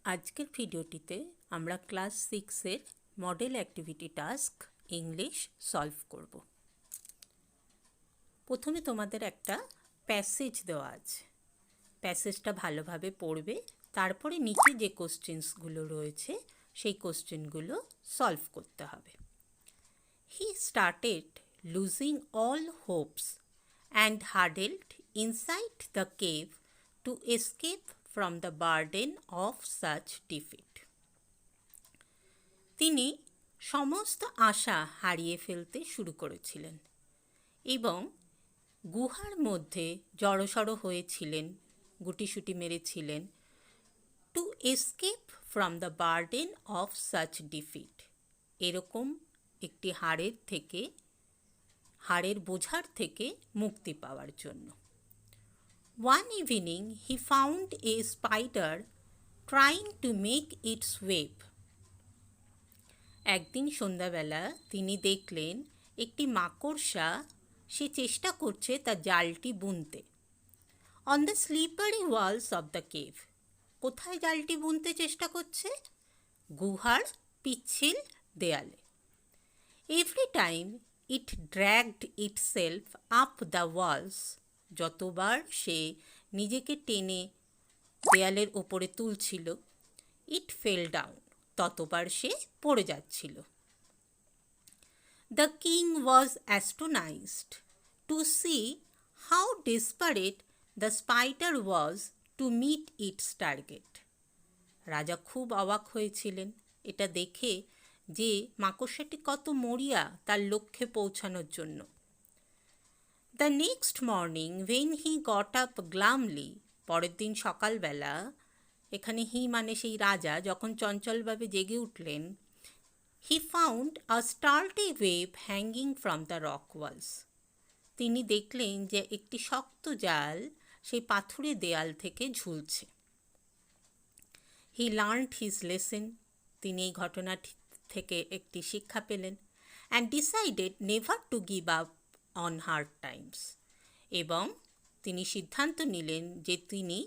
আজকের ভিডিওটিতে আমরা ক্লাস 6-এর model activity task English solve করব। প্রথমে তোমাদের একটা প্যাসেজ দেওয়া আছে, প্যাসেজটা ভালোভাবে পড়বে, তারপরে নিচে যে কোশ্চেন্সগুলো রয়েছে সেই কোশ্চেনগুলো সলভ করতে হবে। He started losing all hopes and huddled inside the cave to escape from the burden of such defeat. তিনি সমস্ত আশা হারিয়ে ফেলতে শুরু করেছিলেন এবং গুহার মধ্যে জড়সড় হয়েছিলেন, গুটিসুটি মেরেছিলেন, to escape from the burden of such defeat, এরকম একটি হাড়ের বোঝার থেকে মুক্তি পাওয়ার জন্য। One evening he found a spider trying to make its web. একদিন সন্ধ্যাবেলা তিনি দেখলেন একটি মাকড়সা সে চেষ্টা করছে তার জালটি বুনতে। On the slippery walls of the cave, কোথায় জালটি বুনতে চেষ্টা করছে? গুহার পিচ্ছিল দেয়ালে। Every time it dragged itself up the walls, যতবার সে নিজেকে টেনে দেয়ালের ওপরে তুলছিল, ইট ফেল ডাউন, ততবার সে পড়ে যাচ্ছিল। The king was astonished to see how desperate the spider was to meet its target. রাজা খুব অবাক হয়েছিলেন এটা দেখে যে মাকড়সাটি কত মরিয়া তার লক্ষ্যে পৌঁছানোর জন্য। The next morning when he got up glumly, পরের দিন সকালবেলা, এখানে হি মানে সেই রাজা যখন চঞ্চলভাবে জেগে উঠলেন, he found a sturdy web hanging from the rock walls. তিনি দেখলেন যে একটি শক্ত জাল সেই পাথুরে দেয়াল থেকে ঝুলছে। হি লার্নড হিজ লেসন, তিনি এই ঘটনাটি থেকে একটি শিক্ষা পেলেন, and decided never to give up on hard Times, এবং তিনি সিদ্ধান্ত নিলেন যে তিনি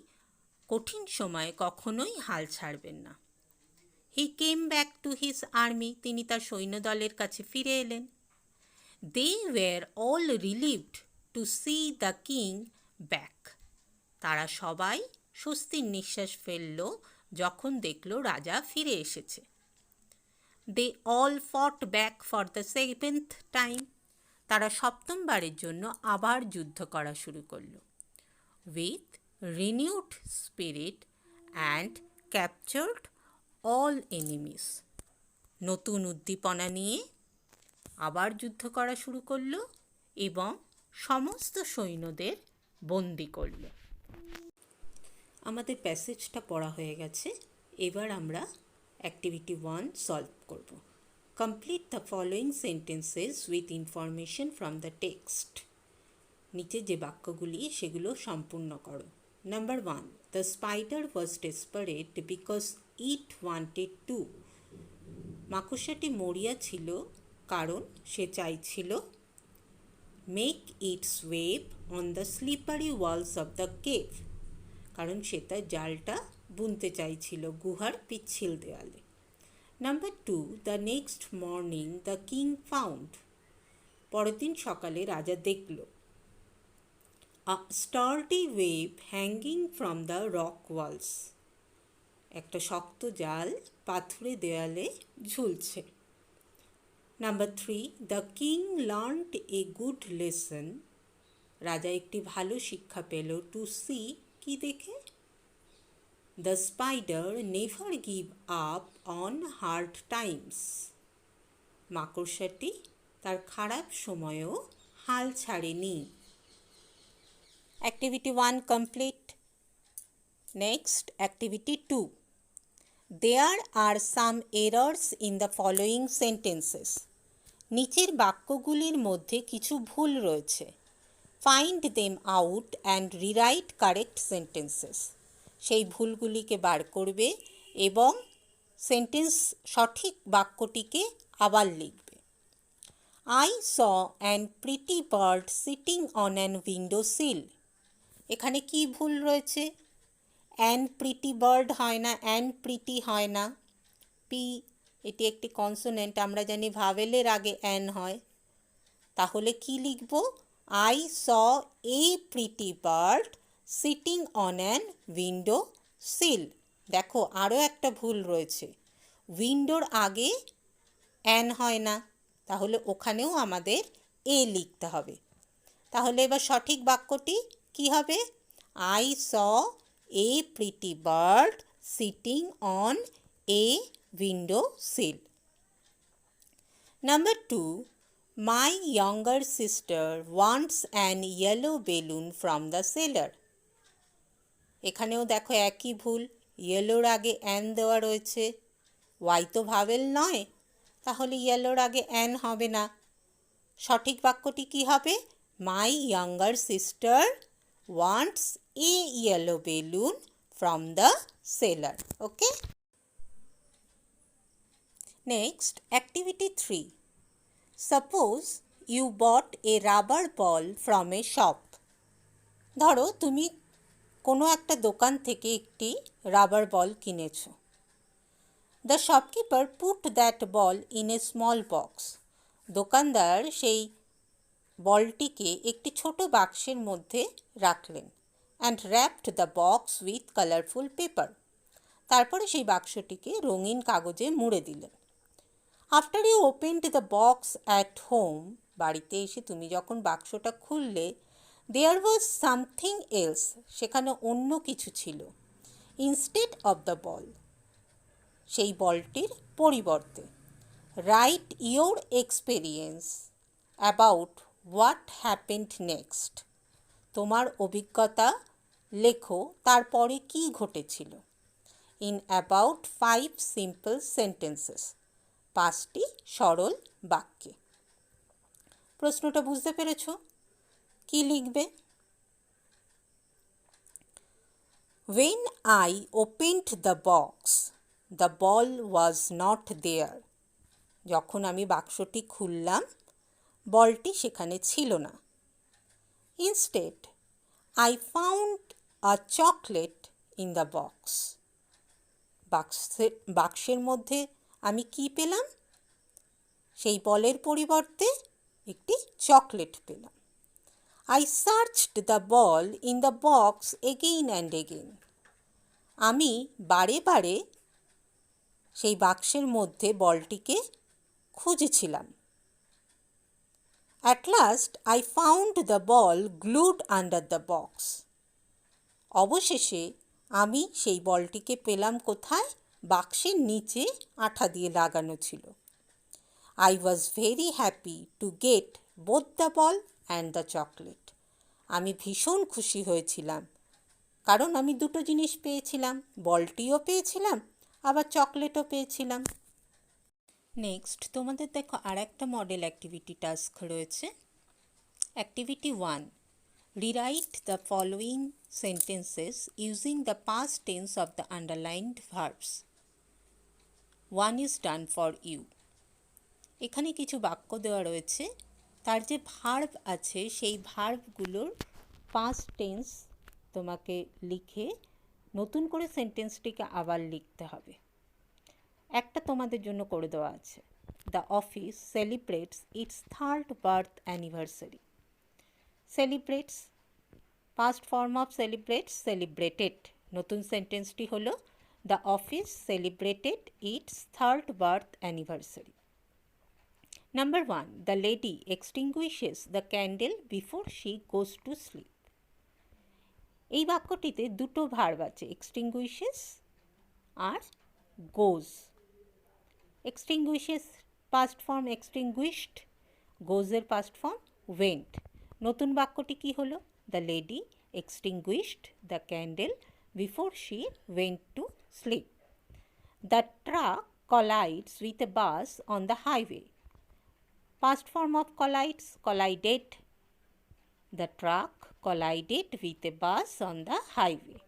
কঠিন সময়ে কখনোই হাল ছাড়বেন না। He came back to his army, তিনি তার সৈন্যদলের কাছে ফিরে এলেন। They were all relieved to see the king back, তারা সবাই স্বস্তির নিঃশ্বাস ফেলল যখন দেখল রাজা ফিরে এসেছে। দে অল ফট back for the seventh time, তারা সপ্তমবারের জন্য আবার যুদ্ধ করা শুরু করল। With renewed spirit and captured all enemies, নতুন উদ্দীপনা নিয়ে আবার যুদ্ধ করা শুরু করল এবং সমস্ত সৈন্যদের বন্দি করল। আমাদের প্যাসেজটা পড়া হয়ে গেছে, এবার আমরা অ্যাক্টিভিটি 1 সলভ করব। Complete the following sentences with information from the text. নিচে যে বাক্যগুলি সেগুলো সম্পূর্ণ করো। Number 1, the spider was desperate because it wanted to, মাকড়সাটি মরিয়া ছিল কারণ সে চাইছিল make its web on the slippery walls of the cave, কারণ সে তার জালটা বুনতে চাইছিল গুহার পিচ্ছিল দেয়ালে। Number 2, the next morning the king found, পরের দিন সকালে রাজা দেখল a sturdy web hanging from the rock walls, একটা শক্ত জাল পাথুরে দেয়ালে ঝুলছে। Number 3, the king learned a good lesson, রাজা একটি ভালো শিক্ষা পেল, টু সি, কি দেখে? The spider never give up on hard times, মাকড়সাটি তার খারাপ সময়েও হাল ছাড়েনি। Activity 1 complete. Next activity 2, there are some errors in the following sentences, নিচের বাক্যগুলির মধ্যে কিছু ভুল রয়েছে। Find them out and rewrite correct sentences, সেই ভুলগুলিকে বার করবে এবং সঠিক বাক্যটিকে আবার লিখবে। I saw an pretty bird sitting on an window sill, এখানে কি ভুল রয়েছে? অ্যান প্রিটি বার্ড হয় না, অ্যান প্রিটি হয় না। পি এটি একটি কনসোনেন্ট, আমরা জানি ভাওয়েলের আগে অ্যান হয়। তাহলে কি লিখব? I saw a pretty bird sitting on an window sill. দেখো আরও একটা ভুল রয়েছে, উইন্ডোর আগে অ্যান হয় না, তাহলে ওখানেও আমাদের এ লিখতে হবে। তাহলে এবার সঠিক বাক্যটি কি হবে? I saw a pretty bird sitting on a window sill. Number 2, my younger sister wants an yellow balloon from the seller. এখানেও দেখো একই ভুল, ইয়েলোর আগে অ্যান দেওয়া রয়েছে, ওয়াই তো ভাওয়েল নয়, তাহলে ইয়েলোর আগে অ্যান হবে না। সঠিক বাক্যটি কি হবে? My younger sister wants a yellow balloon from the seller. Okay, next activity 3, suppose you bought a rubber ball from a shop. ধরো তুমি কোনো একটা দোকান থেকে একটি রাবার বল কিনেছো। The shopkeeper put that ball in a small box. দোকানদার সেই বলটিকে একটি ছোট বাক্সের মধ্যে রাখলেন। And wrapped the box with colourful paper. তারপরে সেই বাক্সটিকে রঙিন কাগজে মুড়ে দিলেন। After you opened the box at home, বাড়িতে এসে তুমি যখন বাক্সটা খুললে, দেয়ার ওয়াজ সামথিং এলস, সেখানে অন্য কিছু ছিল। ইনস্টেড অফ দ্য বল, সেই বলটির পরিবর্তে। Right your experience about what happened next. তোমার অভিজ্ঞতা লেখো তারপরে কি ঘটেছিল। ইন অ্যাবাউট 5 সিম্পল সেন্টেন্সেস, 5টি সরল বাক্যে। প্রশ্নটা বুঝতে পেরেছ? কি লিখবে? When I opened the box, the ball was not there. যখন আমি বাক্সটি খুললাম, বলটি সেখানে ছিল না। Instead, I found a chocolate in the box. বাক্সের মধ্যে আমি কি পেলাম? সেই বলের পরিবর্তে একটি চকলেট পেলাম। I searched the ball in the box again and again. আমি বারে বারে সেই বাক্সের মধ্যে বলটিকে খুঁজেছিলাম। At last I found the ball glued under the box. অবশেষে আমি সেই বলটিকে পেলাম কোথায়? বাক্সের নিচে আঠা দিয়ে লাগানো ছিল। I was very happy to get both the ball and the chocolate. আমি ভীষণ খুশি হয়েছিলাম, কারণ আমি দুটো জিনিস পেয়েছিলাম, বলটিও পেয়েছিলাম, আবার চকলেটও পেয়েছিলাম। নেক্সট তোমাদের দেখো আর একটা মডেল অ্যাক্টিভিটি টাস্ক রয়েছে। Activity 1, rewrite the following sentences using the past tense of the underlined verbs. 1 is done for you. এখানে কিছু বাক্য দেওয়া রয়েছে, তার যে ভার্ব আছে সেই ভার্বগুলোর পাস্ট টেন্স তোমাকে লিখে নতুন করে সেন্টেন্সটিকে আবার লিখতে হবে। একটা তোমাদের জন্য করে দেওয়া আছে, the office celebrates it's 3rd birth anniversary. Celebrates, past form of celebrates, celebrated. নতুন সেন্টেন্সটি হলো the office celebrated it's 3rd birth anniversary. Number 1, the lady extinguishes the candle before she goes to sleep. এই বাক্যটিতে দুটো verb আছে, extinguishes আর goes. extinguishes past form extinguished, goes এর past form went. নতুন বাক্যটি কি হলো? The lady extinguished the candle before she went to sleep. The truck collides with a bus on the highway. Past form of collides, collided. The truck collided with a bus on the highway.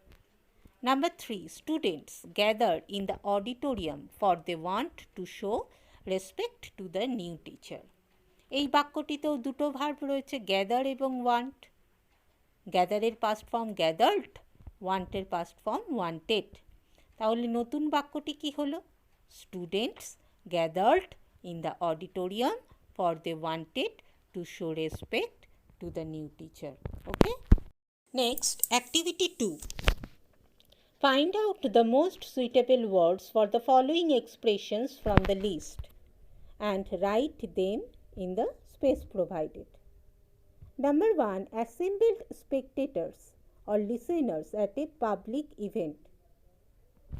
Number 3, students gather in the auditorium for they want to show respect to the new teacher. এই বাক্যটিতেও দুটো verb রয়েছে, gather এবং want. গ্যাদারের past form gathered, ওয়ান্টের past form wanted. তাহলে নতুন বাক্যটি কি হলো? Students gathered in the auditorium for they wanted to show respect to the new teacher. Okay, next activity 2. Find out the most suitable words for the following expressions from the list and write them in the space provided. Number 1. Assembled spectators or listeners at a public event.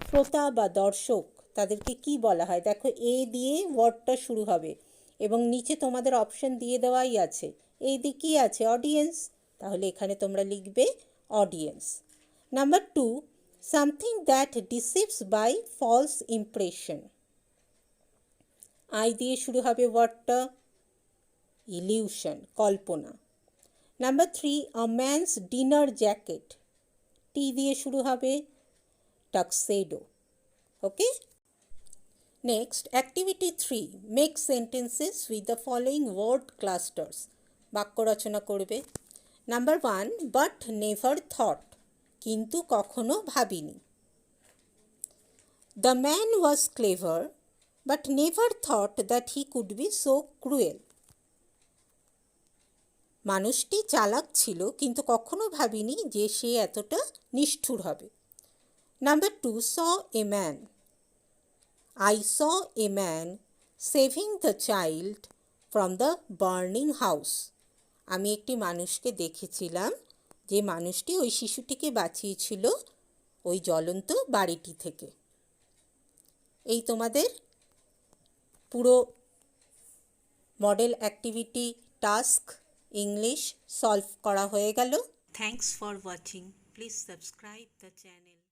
শ্রোতা বা দর্শক তাদেরকে কি বলা হয়? দেখো, এ দিয়ে ওয়ার্ডটা শুরু হবে এবং নিচে তোমাদের অপশন দিয়ে দেওয়াই আছে। এই দিকে কি আছে? অডিয়েন্স। তাহলে এখানে তোমরা লিখবে audience. Number 2. Something that deceives by false impression. I দিয়ে শুরু হবে ওয়ার্ডটা, ইলিউশন, কল্পনা। Number 3. A man's dinner jacket. T দিয়ে শুরু হবে, tuxedo. Okay, next activity 3. Make sentences with the following word clusters. বাক্য রচনা করবে। নাম্বার 1. But never thought. কিন্তু কখনো ভাবিনি। The man was clever but never thought that he could be so cruel. মানুষটি চালাক ছিল কিন্তু কখনো ভাবিনি যে সে এতটা নিষ্ঠুর হবে। Number 2. Saw a man. I saw a man saving the child from the burning house. আমি একটি মানুষকে দেখেছিলাম যে মানুষটি ওই শিশুটিকে বাঁচিয়েছিল ওই জ্বলন্ত বাড়িটি থেকে। এই তোমাদের পুরো model activity task English solve করা হয়ে গেল। Thanks for watching. Please subscribe the channel.